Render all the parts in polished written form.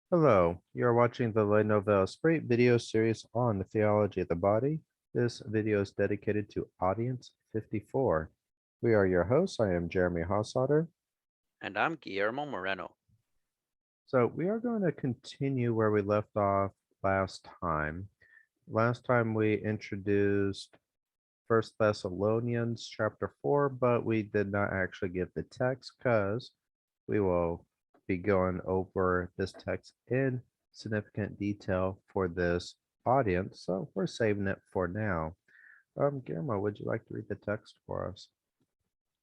Hello, you're watching the Nouvel Esprit video series on the theology of the body. This video is dedicated to audience 54. We are your hosts. I am Jeremy Hossotter. And I'm Guillermo Moreno. So we are going to continue where we left off last time. Last time we introduced First Thessalonians chapter 4, but we did not actually give the text because we will be going over this text in significant detail for this audience, so we're saving it for now. Guillermo, would you like to read the text for us?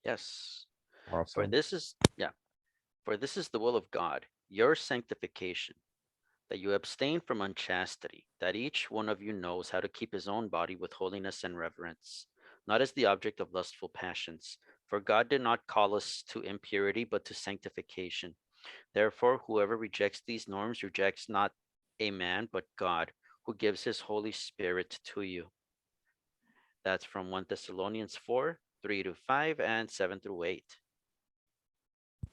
Yes. For Awesome. this is yeah, for this is the will of God, your sanctification, that you abstain from unchastity, that each one of you knows how to keep his own body with holiness and reverence, not as the object of lustful passions. For God did not call us to impurity, but to sanctification. Therefore, whoever rejects these norms rejects not a man, but God, who gives his Holy Spirit to you. That's from 1 Thessalonians 4, 3 to 5, and 7 through 8.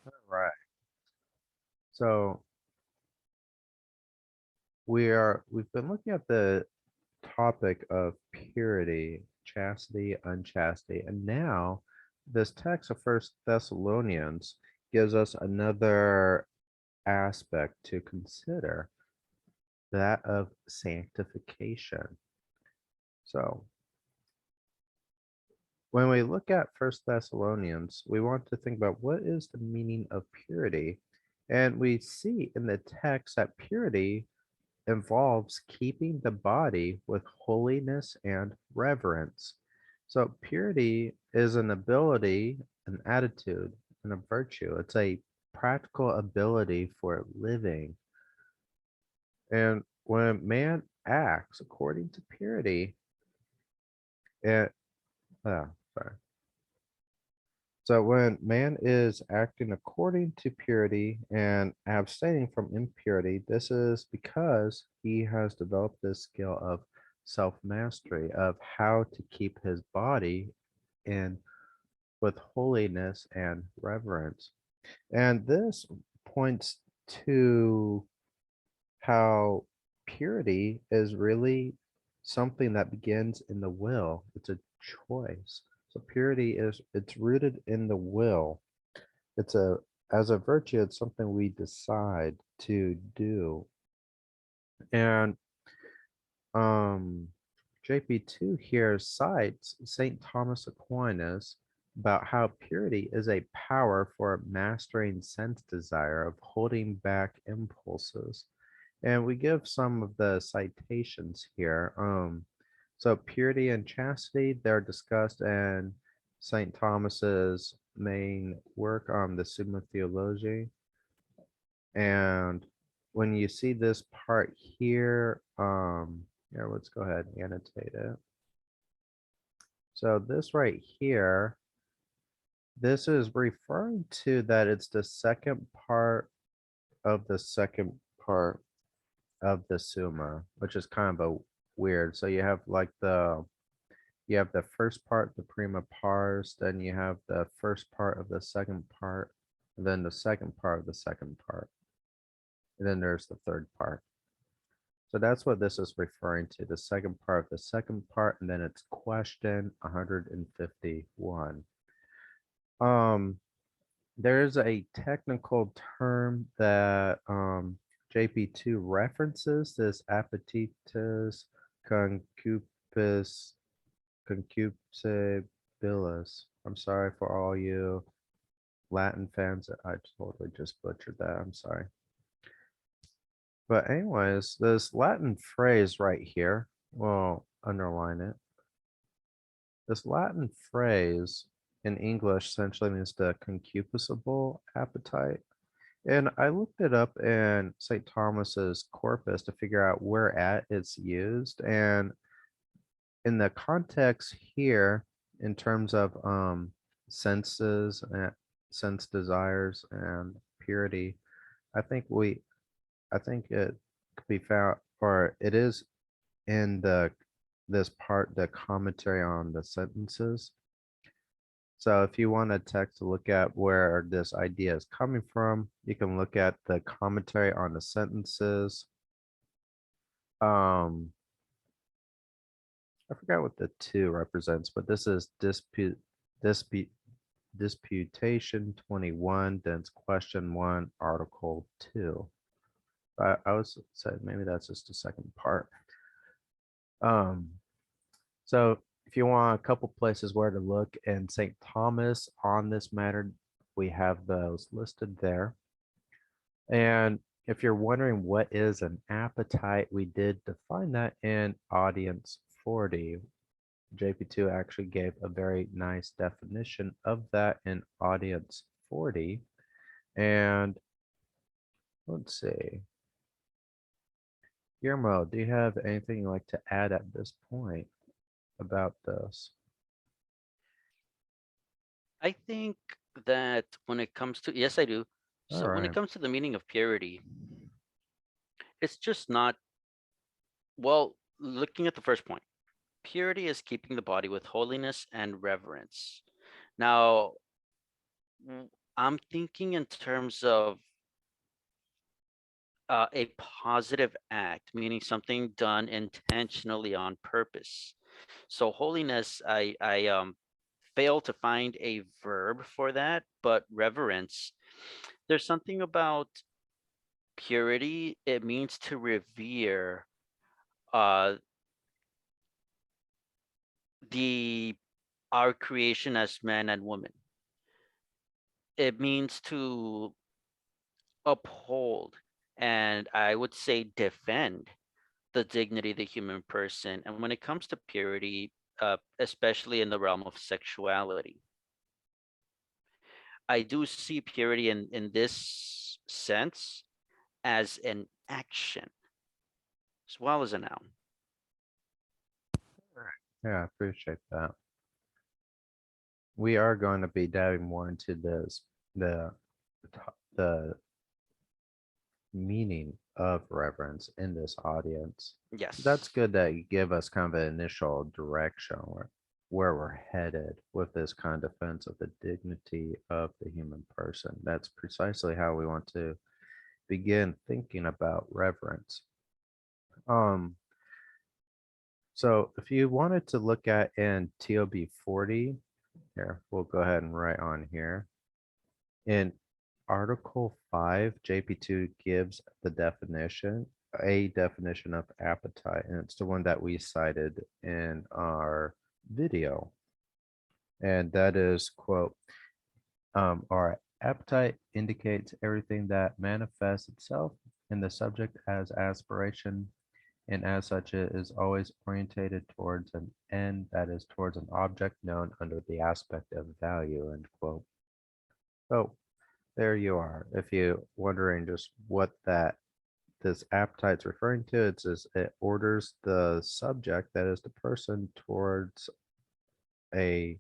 All right. So we've been looking at the topic of purity, chastity, unchastity, and now this text of First Thessalonians gives us another aspect to consider, that of sanctification. So when we look at First Thessalonians, we want to think about what is the meaning of purity. And we see in the text that purity involves keeping the body with holiness and reverence. So purity is an ability, an attitude, and a virtue. It's a practical ability for living. And when man acts according to purity, it, sorry. So when man is acting according to purity and abstaining from impurity, this is because he has developed this skill of self-mastery of how to keep his body in with holiness and reverence. And this points to how purity is really something that begins in the will. It's a choice. So purity is it's rooted in the will. It's a as a virtue, it's something we decide to do. And um JP2 here cites St. Thomas Aquinas about how purity is a power for mastering sense desire, of holding back impulses. And we give some of the citations here. So purity and chastity, they're discussed in St. Thomas's main work on the Summa Theology. And when you see this part here, here, let's go ahead and annotate it. So this right here, this is referring to that it's the second part of the second part of the Summa, which is kind of a weird. So you have the first part, the prima pars, then you have the first part of the second part, and then the second part of the second part, and then there's the third part. So that's what this is referring to, the second part of the second part, and then it's question 151. Um, there's a technical term that JP2 references, this appetitus concupiscibilis. Concupiscibilis. I'm sorry for all you Latin fans. I totally just butchered that. I'm sorry. But anyways, this Latin phrase right here, well, underline it. This Latin phrase in English essentially means the concupiscible appetite. And I looked it up in St. Thomas's corpus to figure out where at it's used. And in the context here, in terms of senses and sense desires and purity, I think we I think it could be found, or it is in the this part, the commentary on the sentences. So if you want a text to look at where this idea is coming from, you can look at the commentary on the sentences. Um, I forgot what the two represents, but this is dispute, disputation 21, then it's question 1, article 2. I was saying maybe that's just the second part. Um, so if you want a couple places where to look in St. Thomas on this matter, we have those listed there. And if you're wondering what is an appetite, we did define that in audience 40. JP2 actually gave a very nice definition of that in audience 40. And let's see. Guillermo, do you have anything you'd like to add at this point about this? I think that when it comes to, yes, I do. All So when it right. comes to the meaning of purity, it's just not, well, looking at the first point, purity is keeping the body with holiness and reverence. Now, I'm thinking in terms of a positive act, meaning something done intentionally on purpose. So holiness, I fail to find a verb for that, but reverence, there's something about purity. It means to revere uh the our creation as men and women. It means to uphold, and I would say defend the dignity of the human person. And when it comes to purity, especially in the realm of sexuality, I do see purity in this sense as an action as well as a noun. All right. Yeah, I appreciate that. We are going to be diving more into this, the the meaning of reverence in this audience. That's Yes. good that you give us kind of an initial direction where we're headed with this kind of defense of the dignity of the human person. That's precisely how we want to begin thinking about reverence. Um, so if you wanted to look at in TOB 40, here, we'll go ahead and write on here. In Article 5, JP2 gives a definition of appetite, and it's the one that we cited in our video. And that is, quote, our appetite indicates everything that manifests itself in the subject as aspiration, and as such, it is always orientated towards an end, that is, towards an object known under the aspect of value, end quote. So there you are. If you're wondering just what that this appetite's referring to, it's just it orders the subject, that is the person, towards a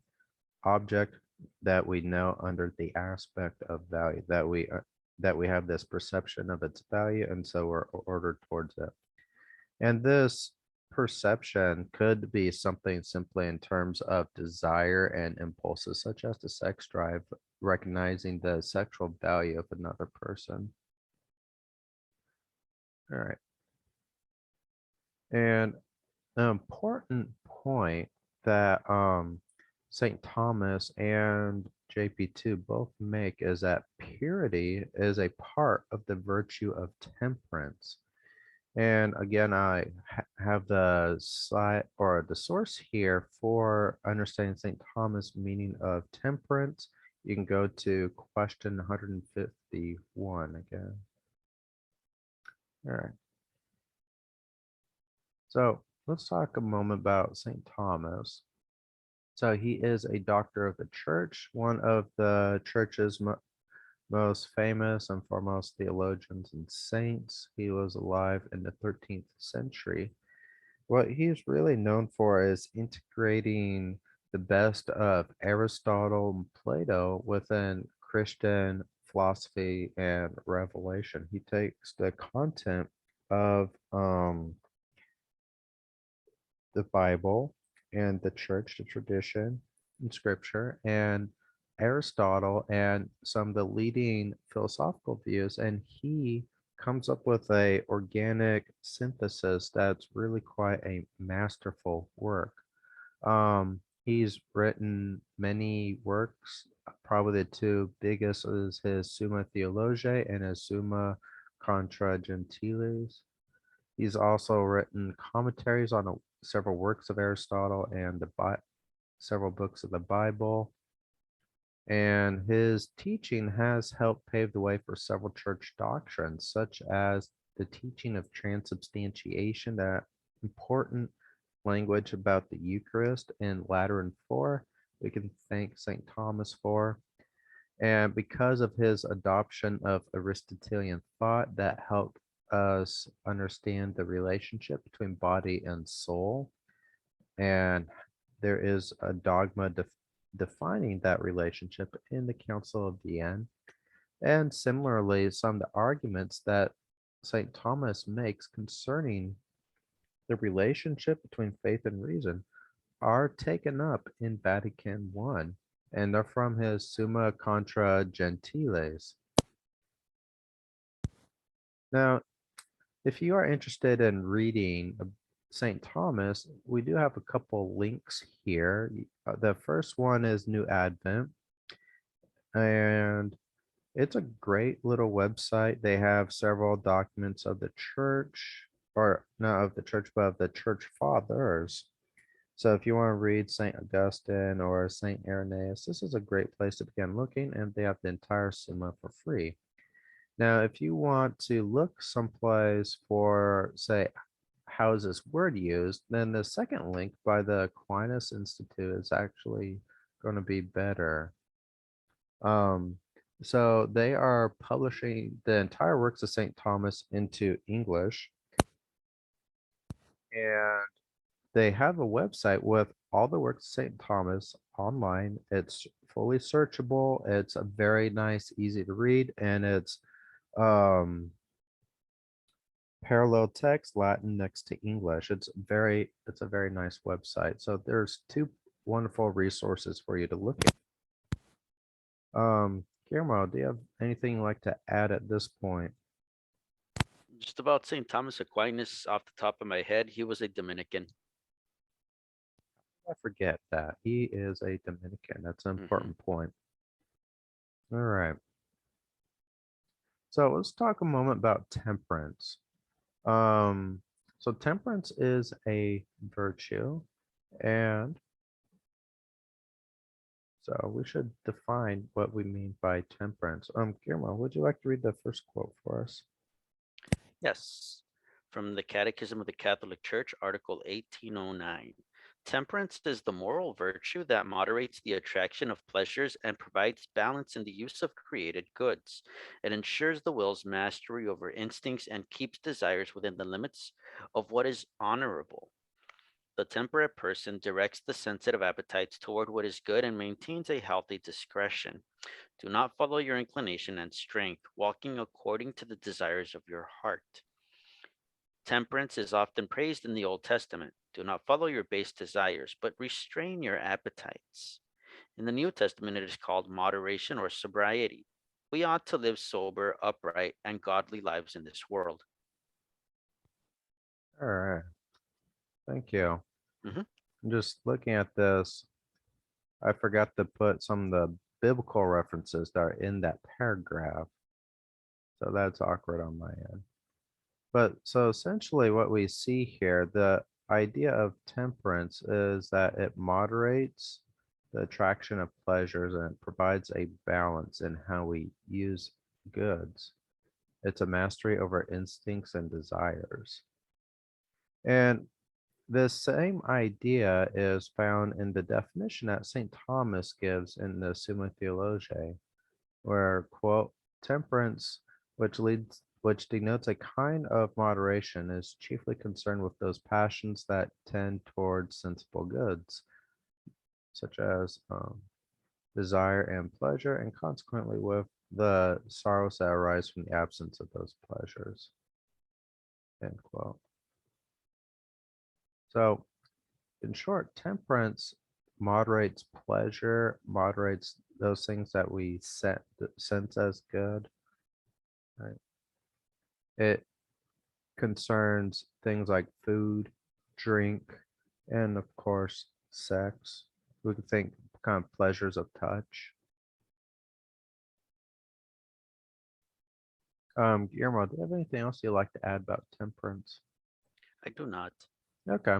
object that we know under the aspect of value, that we have this perception of its value, and so we're ordered towards it. And this perception could be something simply in terms of desire and impulses, such as the sex drive, recognizing the sexual value of another person. All right. And an important point that St. Thomas and JP2 both make is that purity is a part of the virtue of temperance. And again, I have the slide or the source here for understanding St. Thomas' meaning of temperance. You can go to question 151 again. All right. So let's talk a moment about St. Thomas. So he is a doctor of the church, one of the church's most famous and foremost theologians and saints. He was alive in the 13th century. What he's really known for is integrating the best of Aristotle and Plato within Christian philosophy and revelation. He takes the content of the Bible and the church, the tradition, in scripture and Aristotle and some of the leading philosophical views, and he comes up with a organic synthesis that's really quite a masterful work. He's written many works. Probably the two biggest is his Summa Theologiae and his Summa Contra Gentiles. He's also written commentaries on several works of Aristotle and several books of the Bible. And his teaching has helped pave the way for several church doctrines, such as the teaching of transubstantiation, that important language about the Eucharist in Lateran 4. We can thank St. Thomas for. And because of his adoption of Aristotelian thought, that helped us understand the relationship between body and soul. And there is a dogma defining that relationship in the Council of Vienne. And similarly, some of the arguments that St. Thomas makes concerning the relationship between faith and reason are taken up in Vatican I, and they're from his Summa Contra Gentiles. Now, if you are interested in reading St. Thomas, we do have a couple links here. The first one is New Advent, and it's a great little website. They have several documents of the church, or not of the church, but of the church fathers. So if you want to read St. Augustine or St. Irenaeus, this is a great place to begin looking, and they have the entire Summa for free. Now, if you want to look someplace for, say, how is this word used, then the second link by the Aquinas Institute is actually going to be better. Um, so they are publishing the entire works of St. Thomas into English, and they have a website with all the works of St. Thomas online. It's fully searchable. It's a very nice, easy to read, and it's um, parallel text Latin next to English. It's a very nice website. So there's two wonderful resources for you to look at. Guillermo, do you have anything you'd like to add at this point? Just about St. Thomas Aquinas off the top of my head, he was a Dominican. I forget that. He is a Dominican. That's an Hmm. important point. All right. So let's talk a moment about temperance. Um, so temperance is a virtue, and so we should define what we mean by temperance. Guillermo, would you like to read the first quote for us? Yes. From the Catechism of the Catholic Church, Article 1809. Temperance is the moral virtue that moderates the attraction of pleasures and provides balance in the use of created goods. It ensures the will's mastery over instincts and keeps desires within the limits of what is honorable. The temperate person directs the sensitive appetites toward what is good and maintains a healthy discretion. Do not follow your inclination and strength, walking according to the desires of your heart. Temperance is often praised in the Old Testament. Do not follow your base desires, but restrain your appetites. In the New Testament, it is called moderation or sobriety. We ought to live sober, upright, and godly lives in this world. All right. Thank you. Mhm. I'm just looking at this. I forgot to put some of the biblical references that are in that paragraph. So that's awkward on my end. But so essentially, what we see here, the idea of temperance is that it moderates the attraction of pleasures and it provides a balance in how we use goods. It's a mastery over instincts and desires. And the same idea is found in the definition that St. Thomas gives in the Summa Theologiae, where, quote, temperance, which denotes a kind of moderation, is chiefly concerned with those passions that tend towards sensible goods, such as desire and pleasure, and consequently with the sorrows that arise from the absence of those pleasures, end quote. So, in short, temperance moderates pleasure, moderates those things that we sense as good. Right? It concerns things like food, drink, and of course, sex. We could think kind of pleasures of touch. Guillermo, do you have anything else you'd like to add about temperance? I do not. Okay.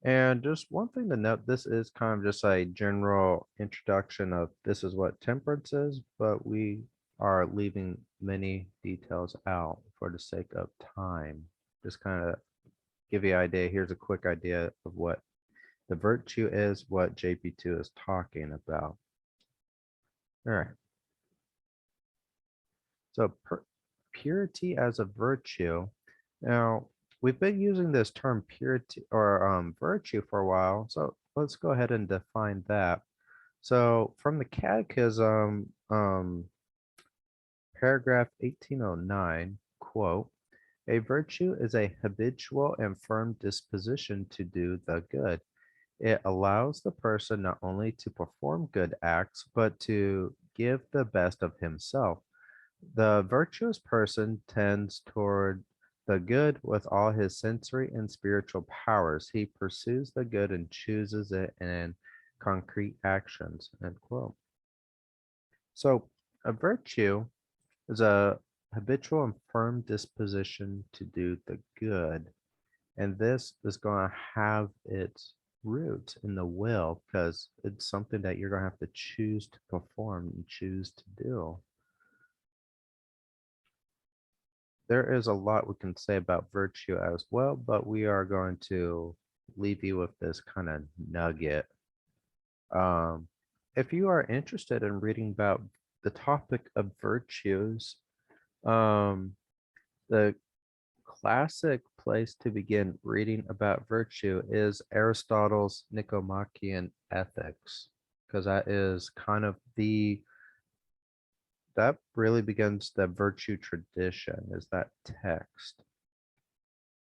And just one thing to note, this is kind of just a general introduction of this is what temperance is, but we are leaving many details out for the sake of time. Just kind of give you an idea. Here's a quick idea of what the virtue is, what JP2 is talking about. All right. So purity as a virtue. Now, we've been using this term purity or virtue for a while, so let's go ahead and define that. So, from the Catechism, paragraph 1809, quote, a virtue is a habitual and firm disposition to do the good. It allows the person not only to perform good acts, but to give the best of himself. The virtuous person tends toward the good with all his sensory and spiritual powers. He pursues the good and chooses it in concrete actions. End quote. So, a virtue is a habitual and firm disposition to do the good. And this is going to have its roots in the will because it's something that you're going to have to choose to perform and choose to do. There is a lot we can say about virtue as well, but we are going to leave you with this kind of nugget. Um, if you are interested in reading about the topic of virtues, um, the classic place to begin reading about virtue is Aristotle's Nicomachean Ethics, because that is kind of that really begins the virtue tradition, is that text.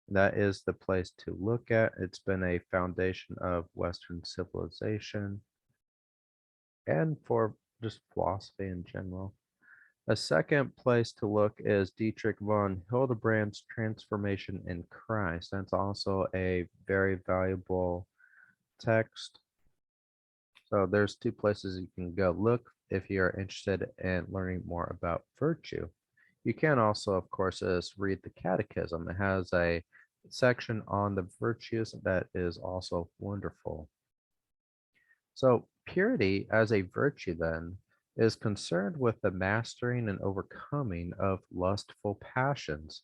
That is the place to look at. It's been a foundation of Western civilization and for just philosophy in general. A second place to look is Dietrich von Hildebrand's Transformation in Christ. That's also a very valuable text. So there's two places you can go look if you're interested in learning more about virtue. You can also, of course, read the Catechism. It has a section on the virtues that is also wonderful. So purity as a virtue then is concerned with the mastering and overcoming of lustful passions.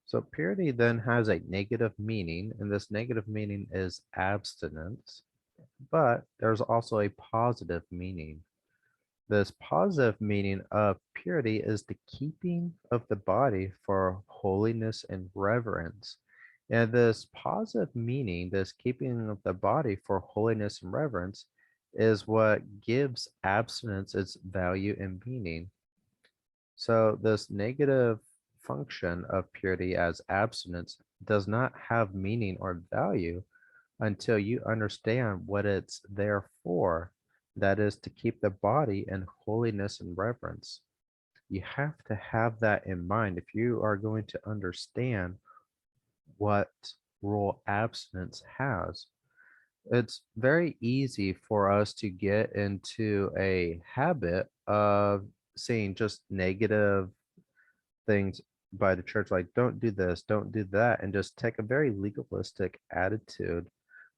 So purity then has a negative meaning, and this negative meaning is abstinence, but there's also a positive meaning. This positive meaning of purity is the keeping of the body for holiness and reverence. And this positive meaning, this keeping of the body for holiness and reverence, is what gives abstinence its value and meaning. So, this negative function of purity as abstinence does not have meaning or value until you understand what it's there for. That is to keep the body in holiness and reverence. You have to have that in mind if you are going to understand what role abstinence has. It's very easy for us to get into a habit of seeing just negative things by the church, like don't do this, don't do that, and just take a very legalistic attitude.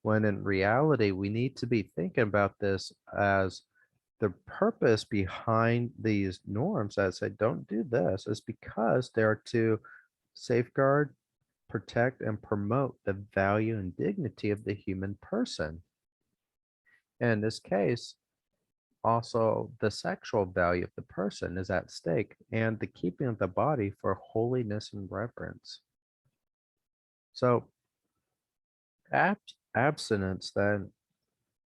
When in reality, we need to be thinking about this as the purpose behind these norms that say don't do this is because they're to safeguard, protect, and promote the value and dignity of the human person. In this case, also the sexual value of the person is at stake, and the keeping of the body for holiness and reverence. So, abstinence then,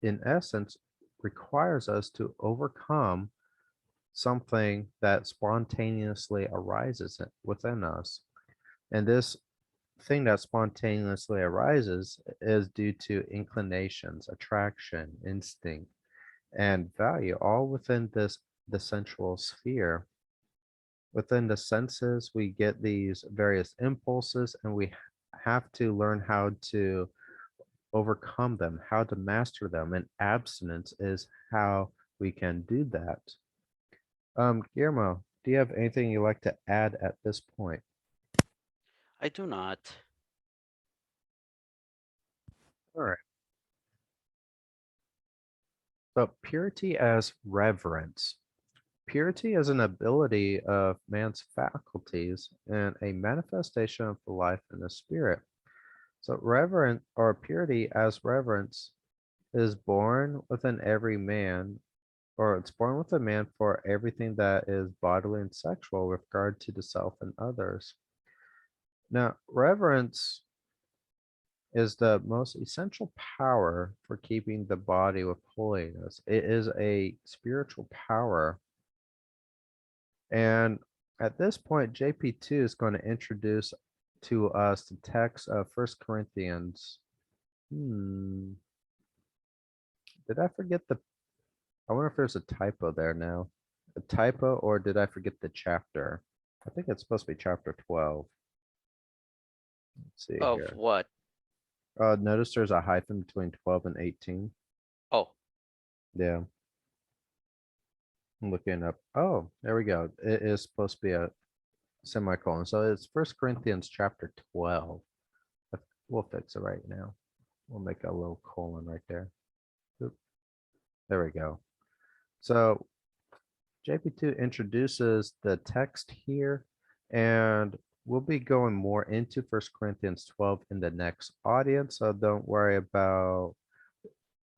in essence, requires us to overcome something that spontaneously arises within us. And this thing that spontaneously arises is due to inclinations, attraction, instinct, and value, all within the sensual sphere. Within the senses, we get these various impulses, and we have to learn how to overcome them, how to master them, and abstinence is how we can do that. Guillermo, do you have anything you'd like to add at this point? I do not. All right. So, purity as reverence. Purity is an ability of man's faculties and a manifestation of the life in the spirit. So, reverent or purity as reverence is born within every man, or it's born with a man for everything that is bodily and sexual with regard to the self and others. Now, reverence is the most essential power for keeping the body with holiness. It is a spiritual power. And at this point, JP2 is going to introduce to us the text of First Corinthians. Did I forget the? I wonder if there's a typo there now. A typo, or did I forget the chapter? I think it's supposed to be chapter 12. Let's see Of here. what? Notice there's a hyphen between 12 and 18. Oh, Yeah, I'm looking up. Oh, there we go. It is supposed to be a semicolon. So it's First Corinthians chapter 12. We'll fix it right now. We'll make a little colon right there. Oop, there we go. So JP2 introduces the text here, and we'll be going more into First Corinthians 12 in the next audience. So don't worry about,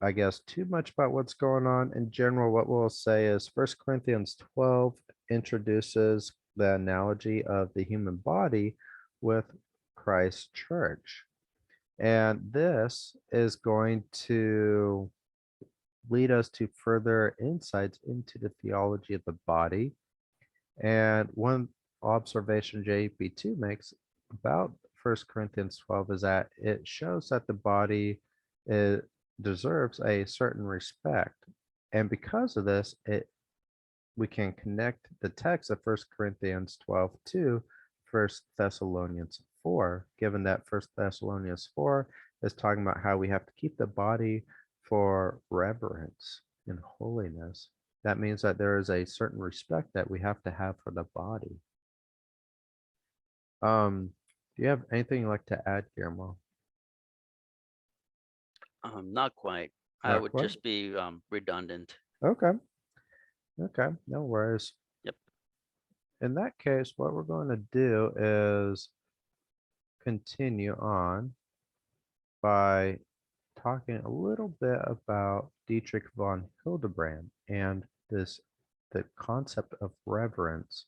I guess, too much about what's going on. In general, what we'll say is First Corinthians 12 introduces the analogy of the human body with Christ's church. And this is going to lead us to further insights into the theology of the body. And one observation JP2 makes about First Corinthians 12 is that it shows that the body deserves a certain respect. And because of this, we can connect the text of First Corinthians 12 to First Thessalonians 4, given that First Thessalonians 4 is talking about how we have to keep the body for reverence and holiness. That means that there is a certain respect that we have to have for the body. Do you have anything you'd like to add, Guillermo? not quite. I Not would quite. just be redundant. Okay. Okay. No worries. Yep. In that case, what we're going to do is continue on by talking a little bit about Dietrich von Hildebrand and the concept of reverence.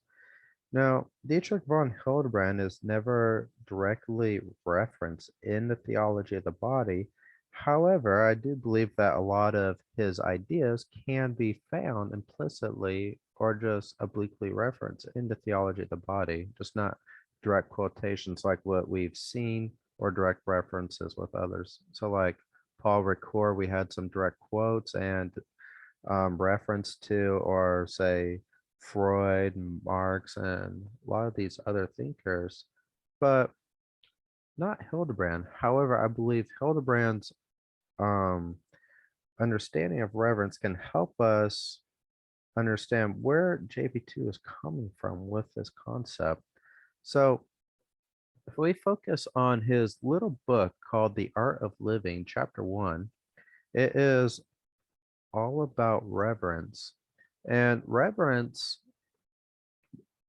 Now, Dietrich von Hildebrand is never directly referenced in the theology of the body. However, I do believe that a lot of his ideas can be found implicitly or just obliquely referenced in the theology of the body, just not direct quotations like what we've seen or direct references with others. So, like Paul Ricoeur, we had some direct quotes and reference to, or say Freud and Marx and a lot of these other thinkers, but not Hildebrand. However, I believe Hildebrand's um, understanding of reverence can help us understand where JP2 is coming from with this concept. So, if we focus on his little book called The Art of Living, chapter 1, it is all about reverence. And reverence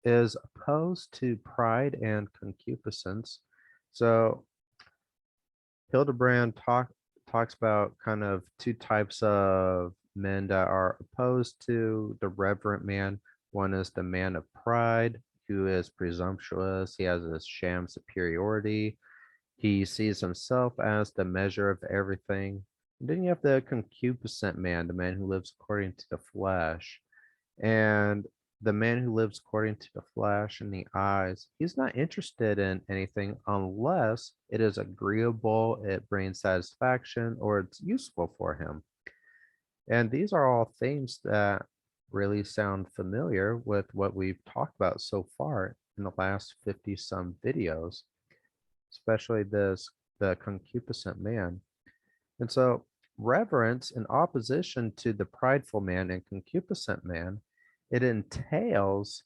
is opposed to pride and concupiscence. So Hildebrand talks about kind of two types of men that are opposed to the reverent man. One is the man of pride, who is presumptuous. He has this sham superiority. He sees himself as the measure of everything. And then you have the concupiscent man, the man who lives according to the flesh. And the man who lives according to the flesh and the eyes, he's not interested in anything unless it is agreeable, it brings satisfaction, or it's useful for him. And these are all themes that really sound familiar with what we've talked about so far in the last 50 some videos, especially the concupiscent man. And so, reverence, in opposition to the prideful man and concupiscent man, it entails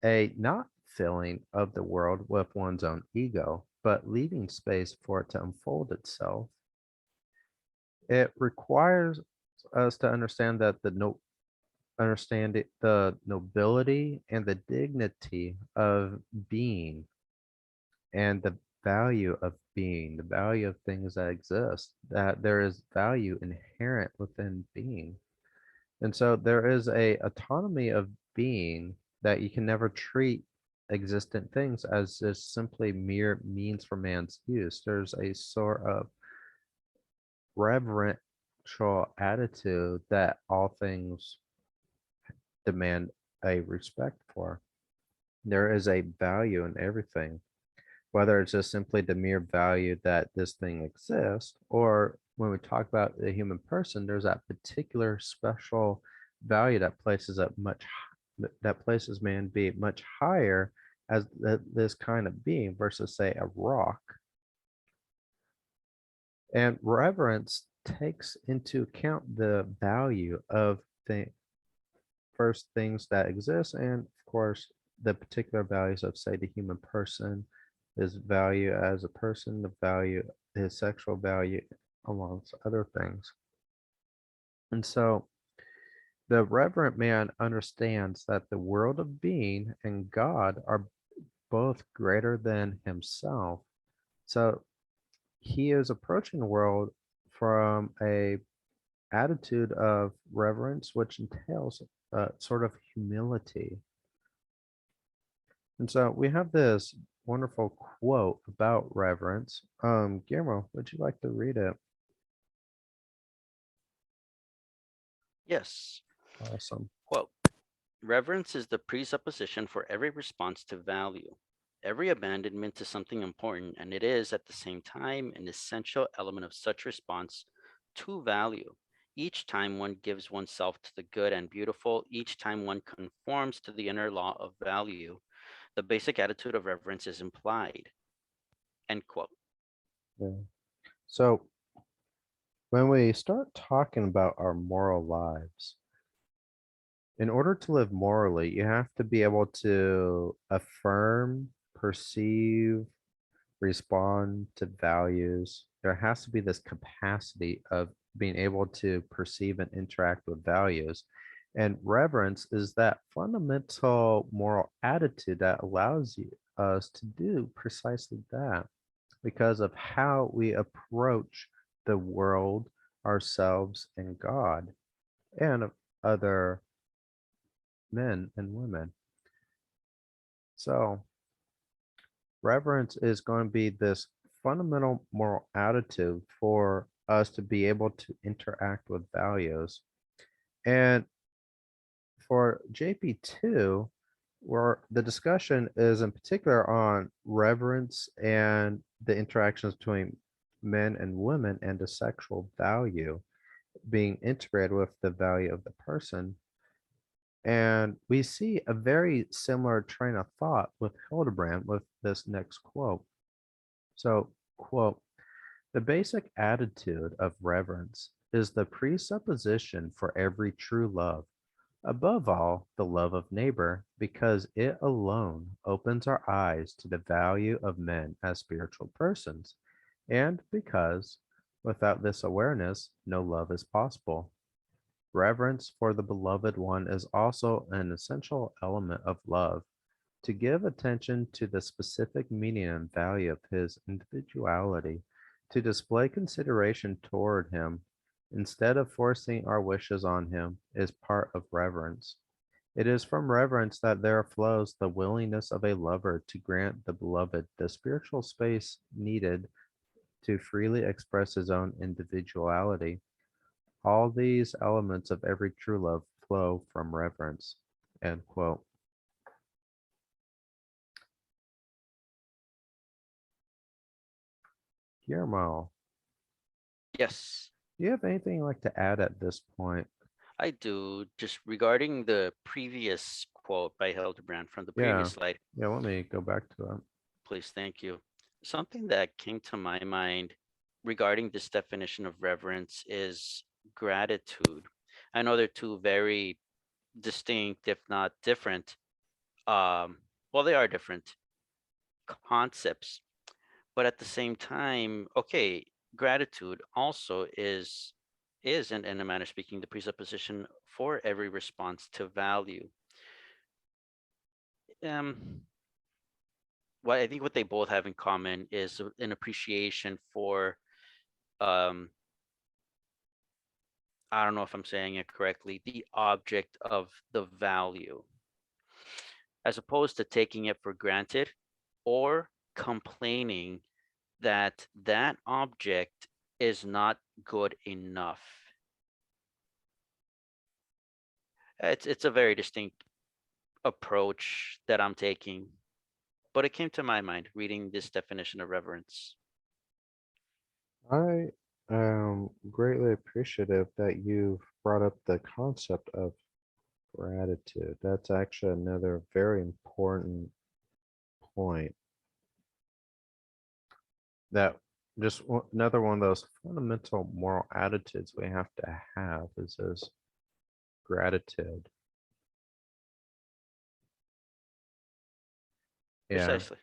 a not filling of the world with one's own ego, but leaving space for it to unfold itself. It requires us to understand that the nobility and the dignity of being and the value of being, the value of things that exist, that there is value inherent within being. And so there is a autonomy of being that you can never treat existent things as just simply mere means for man's use. There's a sort of reverential attitude that all things demand a respect for. There is a value in everything, whether it's just simply the mere value that this thing exists, or when we talk about the human person, there's that particular special value that that places man be much higher as this kind of being versus say a rock. And reverence takes into account the value of the first things that exist, and of course the particular values of say the human person, his value as a person, the value, his sexual value, amongst other things. And so the reverent man understands that the world of being and God are both greater than himself. So he is approaching the world from a attitude of reverence, which entails a sort of humility. And so we have this wonderful quote about reverence. Guillermo, would you like to read it? Yes. Awesome. Quote, reverence is the presupposition for every response to value, every abandonment to something important, and it is at the same time an essential element of such response to value. Each time one gives oneself to the good and beautiful, each time one conforms to the inner law of value, the basic attitude of reverence is implied. End quote. Yeah. So when we start talking about our moral lives, in order to live morally, you have to be able to affirm, perceive, respond to values. There has to be this capacity of being able to perceive and interact with values. And reverence is that fundamental moral attitude that allows us to do precisely that because of how we approach the world, ourselves, and God, and of other men and women. So, reverence is going to be this fundamental moral attitude for us to be able to interact with values. And for JP2, where the discussion is in particular on reverence and the interactions between men and women and the sexual value being integrated with the value of the person. And we see a very similar train of thought with Hildebrand with this next quote. So, quote, the basic attitude of reverence is the presupposition for every true love, above all, the love of neighbor, because it alone opens our eyes to the value of men as spiritual persons, and because, without this awareness, no love is possible. Reverence for the beloved one is also an essential element of love. To give attention to the specific meaning and value of his individuality, to display consideration toward him, instead of forcing our wishes on him, is part of reverence. It is from reverence that there flows the willingness of a lover to grant the beloved the spiritual space needed to freely express his own individuality. All these elements of every true love flow from reverence. End quote. Guillermo, Yes, do you have anything you'd like to add at this point? I do. Just regarding the previous quote by Hildebrand from the previous Yeah. slide, Yeah, let me go back to that. please, thank you. Something that came to my mind regarding this definition of reverence is gratitude. I know they're two very distinct, if not different. Um, well, they are different concepts, but at the same time, okay, gratitude also is in a manner speaking the presupposition for every response to value. Um, what I think what they both have in common is an appreciation for um, I don't know if I'm saying it correctly, the object of the value, as opposed to taking it for granted or complaining that that object is not good enough. It's a very distinct approach that I'm taking, but it came to my mind reading this definition of reverence. I am greatly appreciative that you've brought up the concept of gratitude. That's actually another very important point that another one of those fundamental moral attitudes we have to have is this gratitude. Yeah, Precisely.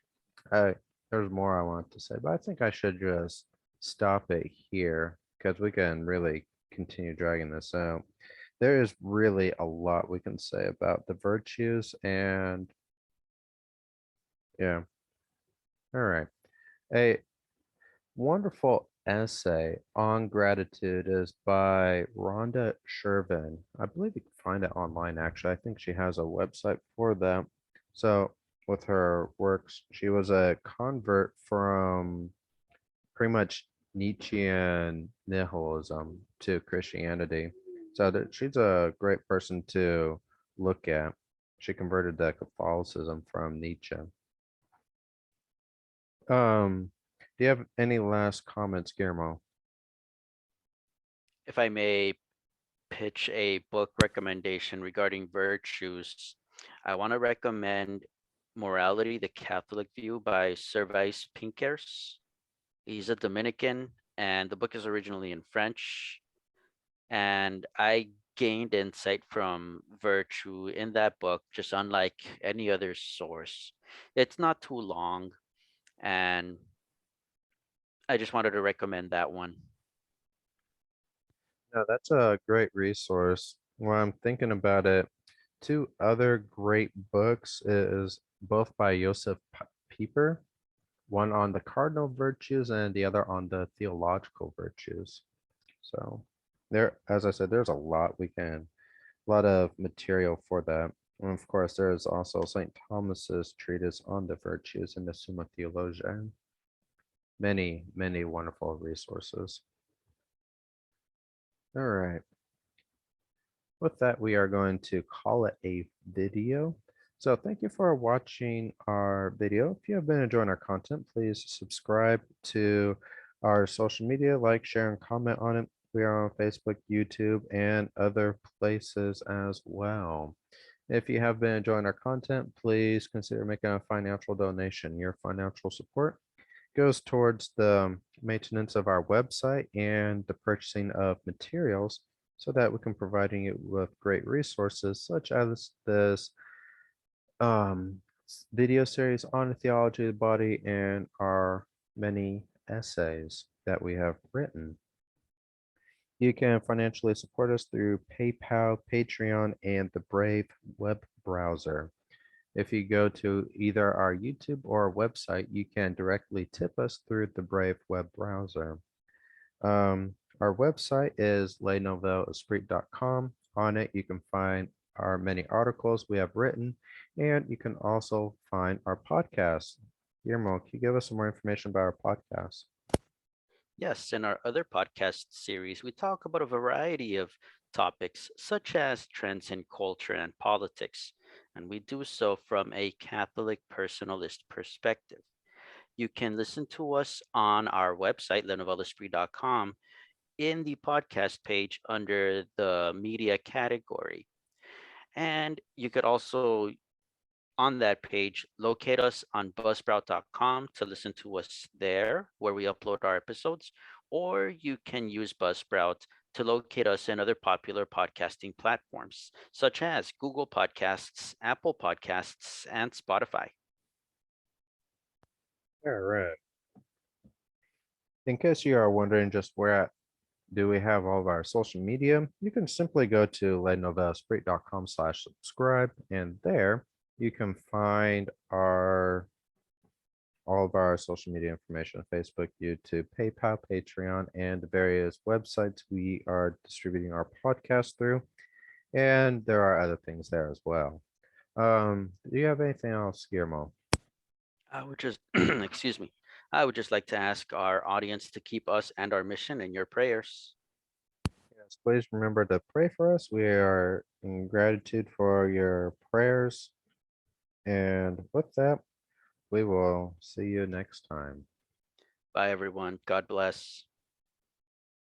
I there's more I want to say, but I think I should just stop it here because we can really continue dragging this out. There is really a lot we can say about the virtues and yeah. All right. A wonderful essay on gratitude is by Rhonda Shervin. I believe you can find it online, actually. I think she has a website for that. So, with her works, she was a convert from pretty much Nietzschean nihilism to Christianity. So, she's a great person to look at. She converted to Catholicism from Nietzsche. Do you have any last comments, Guillermo? If I may pitch a book recommendation regarding virtues, I want to recommend Morality, the Catholic View by Servais Pinkers. He's a Dominican, and the book is originally in French. And I gained insight from virtue in that book, just unlike any other source. It's not too long, and I just wanted to recommend that one. No, that's a great resource. When I'm thinking about it, two other great books is both by Pieper, one on the cardinal virtues and the other on the theological virtues. So there, as I said, there's a lot of material for that. And of course, there is also St. Thomas's treatise on the virtues in the Summa Theologiae. Many, many wonderful resources. All right. With that, we are going to call it a video. So thank you for watching our video. If you have been enjoying our content, please subscribe to our social media, like, share, and comment on it. We are on Facebook, YouTube, and other places as well. If you have been enjoying our content, please consider making a financial donation. Your financial support goes towards the maintenance of our website and the purchasing of materials so that we can providing you with great resources such as this video series on the theology of the body and our many essays that we have written. You can financially support us through PayPal, Patreon, and the Brave web browser. If you go to either our YouTube or our website, you can directly tip us through the Brave web browser. Our website is nouvelesprit.com. On it, you can find our many articles we have written, and you can also find our podcast. Guillermo, can you give us some more information about our podcast? Yes, in our other podcast series, we talk about a variety of topics, such as trends in culture and politics, and we do so from a Catholic personalist perspective. You can listen to us on our website, lenovelesprit.com, in the podcast page under the media category. And you could also, on that page, locate us on buzzsprout.com to listen to us there where we upload our episodes, or you can use Buzzsprout to locate us in other popular podcasting platforms such as Google Podcasts, Apple Podcasts, and Spotify. All right. In case you are wondering just where at do we have all of our social media, you can simply go to nouvelesprit.com/subscribe, and there you can find our all of our social media information: Facebook, YouTube, PayPal, Patreon, and the various websites we are distributing our podcast through. And there are other things there as well. Do you have anything else, Guillermo? I would just, excuse me, I would just like to ask our audience to keep us and our mission in your prayers. Yes, please remember to pray for us. We are in gratitude for your prayers. And with that, we will see you next time. Bye, everyone. God bless.